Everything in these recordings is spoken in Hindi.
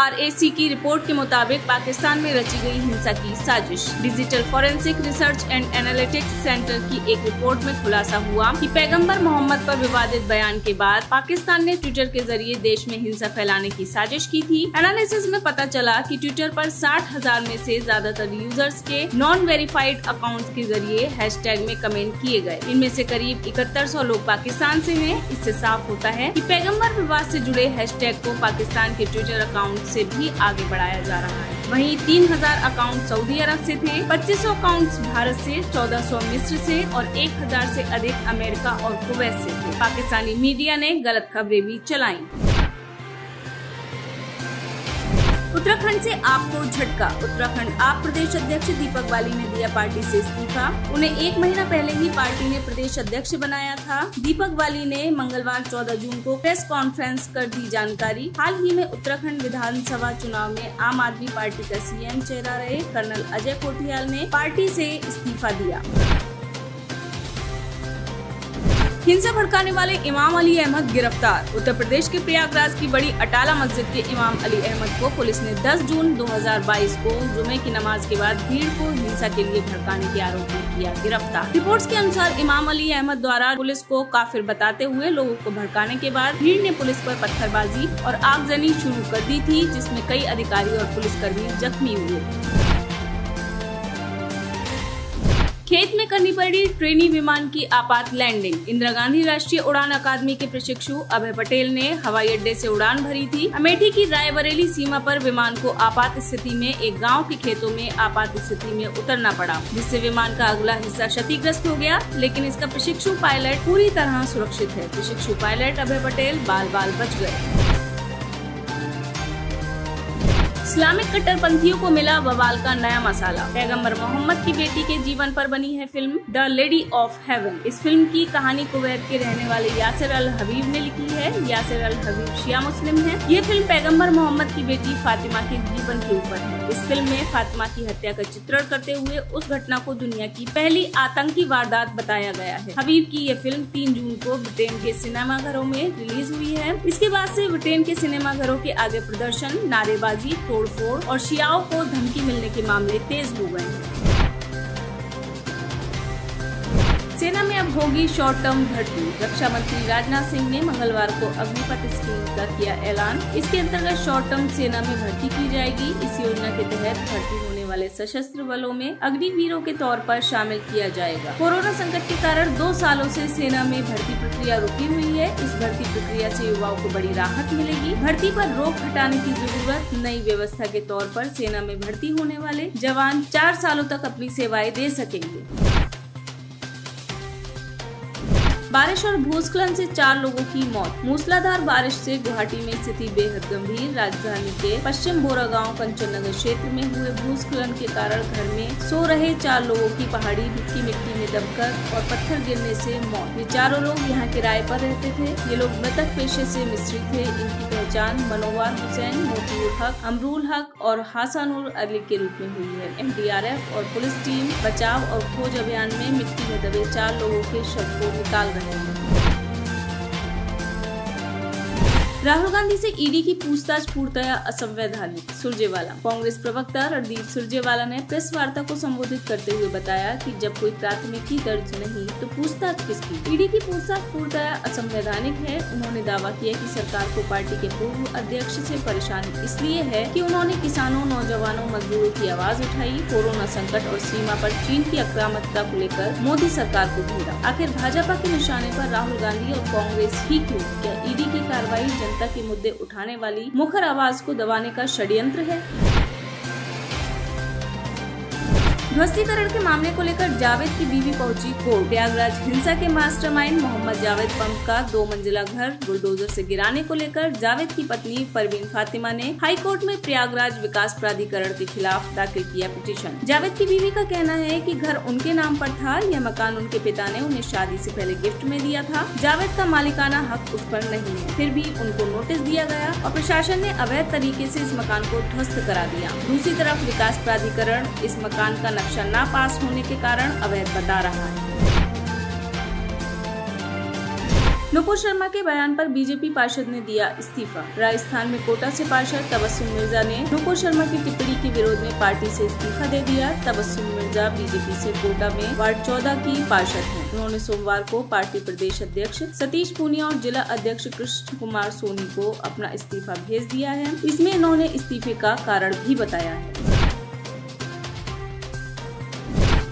RAC की रिपोर्ट के मुताबिक पाकिस्तान में रची गई हिंसा की साजिश। Digital forensic research and analytics centre की एक रिपोर्ट में खुलासा हुआ कि पैगंबर मोहम्मद पर विवादित बयान के बाद पाकिस्तान ने ट्विटर के जरिए देश में हिंसा फैलाने की साजिश की थी। एनालिसिस में पता चला कि ट्विटर पर 60,000 में से ज्यादातर यूजर्स के नॉन वेरीफाइड अकाउंट्स के जरिए हैशटैग में कमेंट किए गए। इनमें से करीब 7100 लोग पाकिस्तान से हैं। इससे साफ होता है कि पैगंबर विवाद से जुड़े हैशटैग को पाकिस्तान के ट्विटर अकाउंट से भी आगे बढ़ाया जा रहा है। वहीं 3000 अकाउंट सऊदी अरब से थे, 2500 अकाउंट्स भारत से, 1400 मिस्र से और 1000 से अधिक अमेरिका और कुवैत से थे। पाकिस्तानी मीडिया ने गलत खबरें भी चलाई। उत्तराखंड से आपको झटका। उत्तराखंड आप प्रदेश अध्यक्ष दीपक बाली ने दिया पार्टी से इस्तीफा। उन्हें 1 महीना पहले ही पार्टी ने प्रदेश अध्यक्ष बनाया था। दीपक बाली ने मंगलवार 14 जून को प्रेस कॉन्फ्रेंस कर दी जानकारी। हाल ही में उत्तराखंड विधानसभा चुनाव में आम आदमी पार्टी का CM चेहरा रहे कर्नल अजय कोठियाल ने पार्टी से इस्तीफा दिया। हिंसा भड़काने वाले इमाम अली अहमद गिरफ्तार। उत्तर प्रदेश के प्रयागराज की बड़ी अटाला मस्जिद के इमाम अली अहमद को पुलिस ने 10 जून 2022 को जुमे की नमाज के बाद भीड़ को हिंसा के लिए भड़काने के आरोप में किया गिरफ्तार। रिपोर्ट्स के अनुसार इमाम अली अहमद द्वारा पुलिस को काफिर बताते हुए लोगों को भड़काने के बाद भीड़ ने पुलिस पर पत्थरबाजी और आगजनी शुरू कर दी थी, जिसमें कई अधिकारी और पुलिसकर्मी जख्मी हुए। खेत में करनी पड़ी ट्रेनी विमान की आपात लैंडिंग। इंदिरा गांधी राष्ट्रीय उड़ान अकादमी के प्रशिक्षु अभय पटेल ने हवाई अड्डे से उड़ान भरी थी। अमेठी की रायबरेली सीमा पर विमान को आपात स्थिति में एक गांव के खेतों में आपात स्थिति में उतरना पड़ा, जिससे विमान का अगला हिस्सा क्षतिग्रस्त हो गया, लेकिन इसका प्रशिक्षु पायलट पूरी तरह सुरक्षित है। प्रशिक्षु पायलट अभय पटेल बाल बाल बच गए। इस्लामिक कट्टरपंथियों को मिला बवाल का नया मसाला। पैगंबर मोहम्मद की बेटी के जीवन पर बनी है film the lady of haven. इस फिल्म की कहानी कुवैत के रहने वाले यासिर अल हबीब ने लिखी है। यासिर अल हबीब शिया मुस्लिम है। ये फिल्म पैगंबर मोहम्मद की बेटी फातिमा के जीवन के ऊपर है। इस फिल्म में फातिमा की हत्या का चित्रण करते हुए उस घटना को दुनिया की पहली आतंकी वारदात बताया गया है। हबीब की ये फिल्म 3 जून को ब्रिटेन के सिनेमाघरों में रिलीज हुई है। इसके बाद से ब्रिटेन के सिनेमाघरों के आगे प्रदर्शन, नारेबाजी, तोड़फोड़ और शियाओं को धमकी मिलने के मामले तेज हो गए हैं। सेना में अब होगी शॉर्ट टर्म भर्ती। रक्षा मंत्री राजनाथ सिंह ने मंगलवार को अग्निपथ स्कीम का किया ऐलान। इसके अंतर्गत शॉर्ट टर्म सेना में भर्ती की जाएगी। इस योजना के तहत भर्ती होने वाले सशस्त्र बलों में अग्निवीरों के तौर पर शामिल किया जाएगा। कोरोना संकट के कारण 2 सालों से सेना में भर्ती प्रक्रिया रुकी हुई है। इस भर्ती प्रक्रिया से युवाओं को बड़ी राहत मिलेगी। भर्ती पर रोक हटाने की जरूरत। नई व्यवस्था के तौर पर सेना में भर्ती होने वाले जवान 4 सालों तक अपनी सेवाएं दे सकेंगे। बारिश और भूस्खलन से 4 लोगों की मौत। मूसलाधार बारिश से गुवाहाटी में स्थिति बेहद गंभीर। राजधानी के पश्चिम बोरागांव कंचननगर क्षेत्र में हुए भूस्खलन के कारण घर में सो रहे 4 लोगों की पहाड़ी की मिट्टी में दबकर और पत्थर गिरने से मौत। ये चारों लोग यहाँ किराए पर रहते थे। ये लोग मृतक पेशे से मिस्त्री थे। इनकी पहचान मनोवार हुसैन, मोतीउर हक, अमरूल हक और हासानुर अली के रूप में हुई है। NDRF और पुलिस टीम बचाव और खोज अभियान में मिट्टी में दबे 4 लोगों के शव को निकाल रहे हैं। राहुल गांधी से ईडी की पूछताछ पूर्णतया असंवैधानिक। सुरजेवाला। कांग्रेस प्रवक्ता रणदीप सुरजेवाला ने प्रेस वार्ता को संबोधित करते हुए बताया कि जब कोई प्राथमिकी दर्ज नहीं तो पूछताछ किसकी। ईडी की पूछताछ पूर्णतया असंवैधानिक है। उन्होंने दावा किया कि सरकार को पार्टी के पूर्व अध्यक्ष से परेशानी इसलिए है कि उन्होंने किसानों, नौजवानों, मजदूरों की आवाज उठाई। कोरोना संकट और सीमा पर चीन की आक्रामकता को लेकर मोदी सरकार को घेरा। आखिर भाजपा के निशाने पर राहुल गांधी और कांग्रेस ही क्यों? क्या ईडी की कार्रवाई जनता के मुद्दे उठाने वाली मुखर आवाज को दबाने का षड्यंत्र है? ध्वस्तीकरण के मामले को लेकर जावेद की बीवी पहुंची कोर्ट। प्रयागराज हिंसा के मास्टरमाइंड मोहम्मद जावेद पंप का 2 मंजिला घर बुलडोजर से गिराने को लेकर जावेद की पत्नी परवीन फातिमा ने हाई कोर्ट में प्रयागराज विकास प्राधिकरण के खिलाफ दाखिल किया पिटीशन। जावेद की बीवी का कहना है कि घर उनके नाम पर था। यह मकान उनके पिता ने उन्हें शादी से पहले गिफ्ट में दिया था। जावेद का मालिकाना हक उस पर नहीं है। फिर भी उनको नोटिस दिया गया और प्रशासन ने अवैध तरीके से इस मकान को ध्वस्त करा दिया। दूसरी तरफ विकास प्राधिकरण इस मकान का नक्शा न पास होने के कारण अवैध बता रहा है। नुपुर शर्मा के बयान पर बीजेपी पार्षद ने दिया इस्तीफा। राजस्थान में कोटा से पार्षद तबस्सुम मिर्जा ने नुपुर शर्मा की टिप्पणी के विरोध में पार्टी से इस्तीफा दे दिया। तबस्सुम मिर्जा बीजेपी से कोटा में वार्ड 14 की पार्षद हैं। उन्होंने सोमवार को पार्टी प्रदेश अध्यक्ष सतीश पूनिया और जिला अध्यक्ष कृष्ण कुमार सोनी को अपना इस्तीफा भेज दिया है। इसमें इन्होंने इस्तीफे का कारण भी बताया है।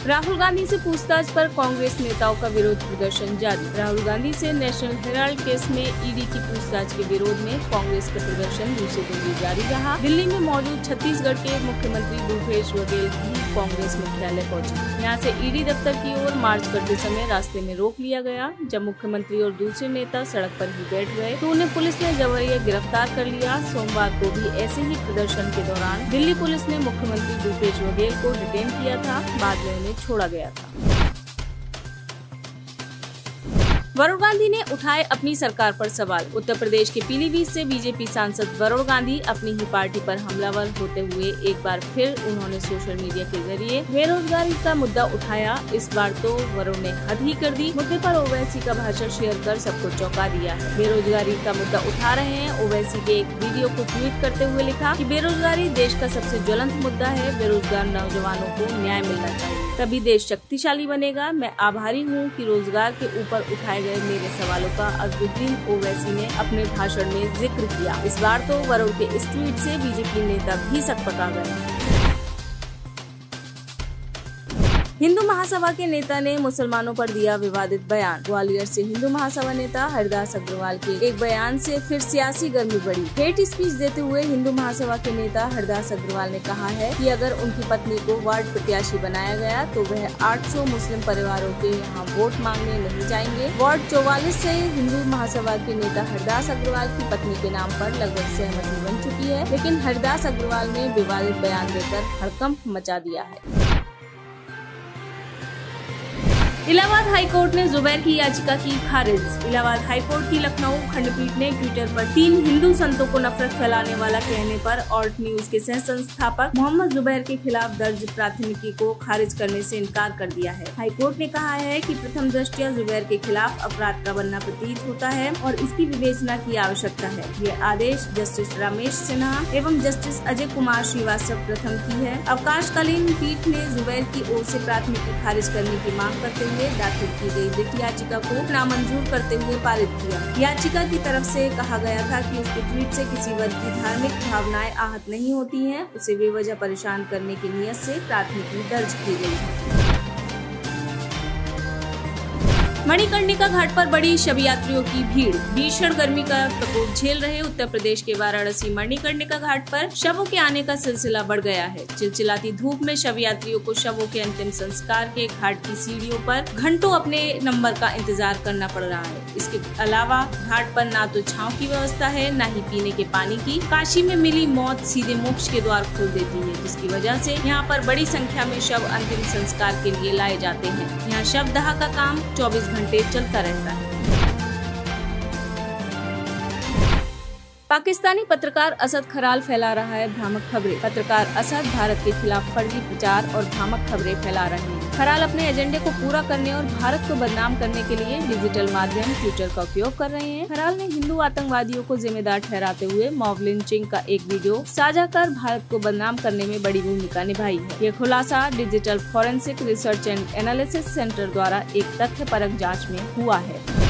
राहुल गांधी से पूछताछ पर कांग्रेस नेताओं का विरोध प्रदर्शन जारी। राहुल गांधी से नेशनल हेराल्ड केस में ईडी की पूछताछ के विरोध में कांग्रेस का प्रदर्शन दूसरे दिन भी जारी रहा। दिल्ली में मौजूद छत्तीसगढ़ के मुख्यमंत्री भूपेश बघेल भी कांग्रेस मुख्यालय पहुंचे। यहां से ईडी दफ्तर की ओर मार्च करते समय रास्ते में रोक लिया गया। जब मुख्यमंत्री और दूसरे नेता सड़क पर ही बैठ गए तो उन्हें पुलिस ने जबरिया गिरफ्तार कर लिया। सोमवार को भी ऐसे ही प्रदर्शन के दौरान दिल्ली पुलिस ने मुख्यमंत्री भूपेश बघेल को डिटेन किया था। बाद में उन्हें छोड़ा गया था। वरुण गांधी ने उठाए अपनी सरकार पर सवाल। उत्तर प्रदेश के पीलीभीत से बीजेपी सांसद वरुण गांधी अपनी ही पार्टी पर हमलावर होते हुए एक बार फिर उन्होंने सोशल मीडिया के जरिए बेरोजगारी का मुद्दा उठाया। इस बार तो वरुण ने हद ही कर दी। मुद्दे पर ओवैसी का भाषण शेयर कर सबको चौंका दिया है। बेरोजगारी का मुद्दा उठा रहे हैं। ओवैसी के एक वीडियो को ट्वीट करते हुए लिखा कि बेरोजगारी देश का सबसे ज्वलंत मुद्दा है। बेरोजगार नौजवानों को न्याय मिलना चाहिए, तभी देश शक्तिशाली बनेगा। मैं आभारी हूँ कि रोजगार के ऊपर उठाए गए मेरे सवालों का अजहरुद्दीन ओवैसी ने अपने भाषण में जिक्र किया। इस बार तो वरुण के इस ट्वीट से बीजेपी नेता भी सकपका गए। हिंदू महासभा के नेता ने मुसलमानों पर दिया विवादित बयान। ग्वालियर से हिंदू महासभा नेता हरदास अग्रवाल के एक बयान से फिर सियासी गर्मी बढ़ी। हेट स्पीच देते हुए हिंदू महासभा के नेता हरदास अग्रवाल ने कहा है कि अगर उनकी पत्नी को वार्ड प्रत्याशी बनाया गया तो वह 800 मुस्लिम परिवारों के यहाँ वोट मांगने नहीं जाएंगे। वार्ड 44 से हिंदू महासभा के नेता हरदास अग्रवाल की पत्नी के नाम पर लगभग सहमति बन चुकी है, लेकिन हरदास अग्रवाल ने विवादित बयान देकर हड़कंप मचा दिया है। इलाहाबाद हाईकोर्ट ने जुबैर की याचिका की खारिज। इलाहाबाद हाईकोर्ट की लखनऊ खंडपीठ ने ट्विटर पर 3 हिंदू संतों को नफरत फैलाने वाला कहने पर ऑल्ट न्यूज के सह संस्थापक मोहम्मद जुबैर के खिलाफ दर्ज प्राथमिकी को खारिज करने से इनकार कर दिया है। हाईकोर्ट ने कहा है कि प्रथम दृष्टया जुबैर के खिलाफ अपराध का बनना प्रतीत होता है और इसकी विवेचना की आवश्यकता है। यह आदेश जस्टिस रमेश सिन्हा एवं जस्टिस अजय कुमार श्रीवास्तव प्रथम की है। अवकाशकालीन पीठ ने जुबैर की ओर से प्राथमिकी खारिज करने की मांग करते हुए दाखिल की गई रिट याचिका को नामंजूर करते हुए पारित किया। याचिका की तरफ से कहा गया था कि उसके ट्वीट से किसी वर्ग की धार्मिक भावनाएं आहत नहीं होती हैं। उसे बेवजह परेशान करने की नियत से प्राथमिकी दर्ज की गई है। मणिकर्णिका घाट पर बड़ी शव यात्रियों की भीड़। भीषण गर्मी का प्रकोप झेल रहे उत्तर प्रदेश के वाराणसी मणिकर्णिका घाट पर शवों के आने का सिलसिला बढ़ गया है। चिलचिलाती धूप में शव यात्रियों को शवों के अंतिम संस्कार के घाट की सीढ़ियों पर घंटों अपने नंबर का इंतजार करना पड़ रहा है। इसके अलावा घाट पर ना तो छांव की व्यवस्था है, न ही पीने के पानी की। काशी में मिली मौत सीधे मोक्ष के द्वार खोल देती है, जिसकी वजह से यहाँ पर बड़ी संख्या में शव अंतिम संस्कार के लिए लाए जाते हैं। यहाँ शवदाह का काम 24 घंटे चलता रहता है। पाकिस्तानी पत्रकार असद खराल फैला रहा है भ्रामक खबरें। पत्रकार असद भारत के खिलाफ फर्जी प्रचार और भ्रामक खबरें फैला रहे हैं। खराल अपने एजेंडे को पूरा करने और भारत को बदनाम करने के लिए डिजिटल माध्यम ट्विटर का उपयोग कर रहे हैं। खराल ने हिंदू आतंकवादियों को जिम्मेदार ठहराते हुए मॉब लिंचिंग का एक वीडियो साझा कर भारत को बदनाम करने में बड़ी भूमिका निभाई है। ये खुलासा digital forensic research and analysis centre द्वारा एक तथ्यपरक जाँच में हुआ है।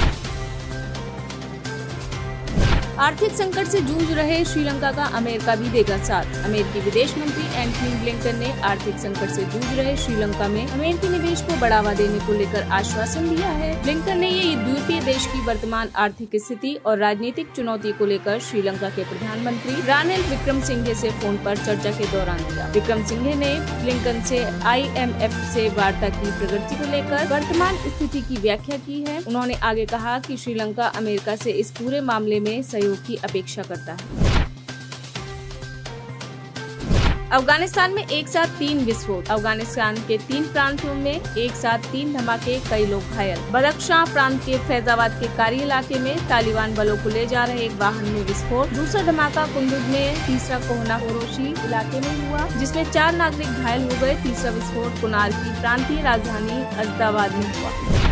आर्थिक संकट से जूझ रहे श्रीलंका का अमेरिका भी देगा साथ। अमेरिकी विदेश मंत्री एंथनी ब्लिंकन ने आर्थिक संकट से जूझ रहे श्रीलंका में अमेरिकी निवेश को बढ़ावा देने को लेकर आश्वासन दिया है। ब्लिंकन ने ये द्वीपीय देश की वर्तमान आर्थिक स्थिति और राजनीतिक चुनौती को लेकर श्रीलंका के प्रधानमंत्री रानिल विक्रमसिंघे से फोन पर चर्चा के दौरान दिया। विक्रमसिंघे ने ब्लिंकन से IMF से वार्ता की प्रगति को लेकर वर्तमान स्थिति की व्याख्या की है। उन्होंने आगे कहा कि श्रीलंका अमेरिका से इस पूरे मामले में सहयोग की अपेक्षा करता है। अफगानिस्तान में एक साथ 3 विस्फोट। अफगानिस्तान के 3 प्रांतों में एक साथ 3 धमाके, कई लोग घायल। बदख्शां प्रांत के फैजाबाद के कारी इलाके में तालिबान बलों को ले जा रहे एक वाहन में विस्फोट। दूसरा धमाका कुंदुज में, तीसरा कोहना फरोशी इलाके में हुआ, जिसमें 4 नागरिक घायल हो गए। तीसरा विस्फोट कुनार की प्रांतीय राजधानी अजदाबाद में हुआ।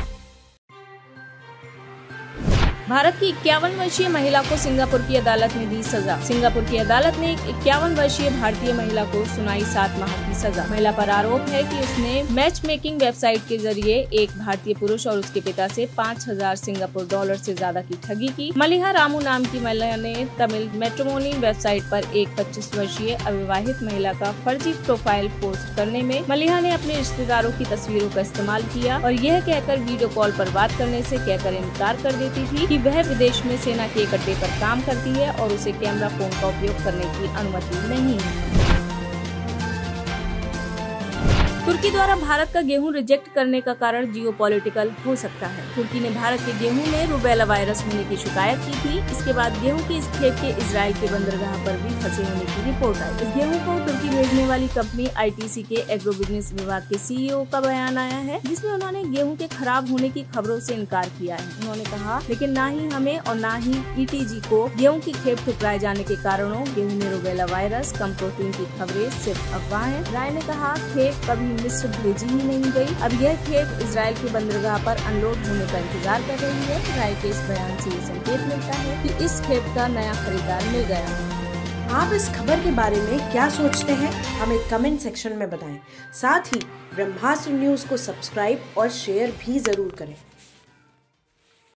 भारत की 51 वर्षीय महिला को सिंगापुर की अदालत ने दी सजा। सिंगापुर की अदालत ने एक 51 वर्षीय भारतीय महिला को सुनाई 7 माह की सजा। महिला पर आरोप है कि उसने मैच मेकिंग वेबसाइट के जरिए एक भारतीय पुरुष और उसके पिता से 5000 सिंगापुर डॉलर से ज्यादा की ठगी की। मलिहा रामू नाम की महिला ने तमिल मैट्रिमोनी वेबसाइट पर एक 25 वर्षीय अविवाहित महिला का फर्जी प्रोफाइल पोस्ट करने में मलिहा ने अपने रिश्तेदारों की तस्वीरों का इस्तेमाल किया और यह कहकर वीडियो कॉल पर बात करने से कहकर इनकार कर देती थी कि वह विदेश में सेना के एक अड्डे पर काम करती है और उसे कैमरा फोन का उपयोग करने की अनुमति नहीं है। तुर्की द्वारा भारत का गेहूं रिजेक्ट करने का कारण जियोपॉलिटिकल हो सकता है। तुर्की ने भारत के गेहूं में रूबेला वायरस होने की शिकायत की थी। इसके बाद गेहूं की इस खेप के इजराइल के बंदरगाह पर भी फंसे होने की रिपोर्ट आई। इस गेहूं को तुर्की भेजने वाली कंपनी ITC के एग्रो बिजनेस विभाग के CEO का बयान आया है, जिसमें उन्होंने गेहूं के खराब होने की खबरों से इनकार किया है। उन्होंने कहा, लेकिन न ही हमें और न ही ETG को गेहूं की खेप ठुकराए जाने के कारणों गेहूं में रूबेला वायरस, कम प्रोटीन की खबरें सिर्फ अफवाह है। राय ने कहा, खेप कभी मिस्र भेजी ही नहीं गई। अब यह खेप इजराइल के बंदरगाह पर अनलोड होने का इंतजार कर रही है। राय के इस बयान से ये संकेत मिलता है कि इस खेप का नया खरीदार मिल गया है। आप इस खबर के बारे में क्या सोचते हैं, हमें कमेंट सेक्शन में बताएं। साथ ही ब्रह्मास्त्र न्यूज को सब्सक्राइब और शेयर भी जरूर करें।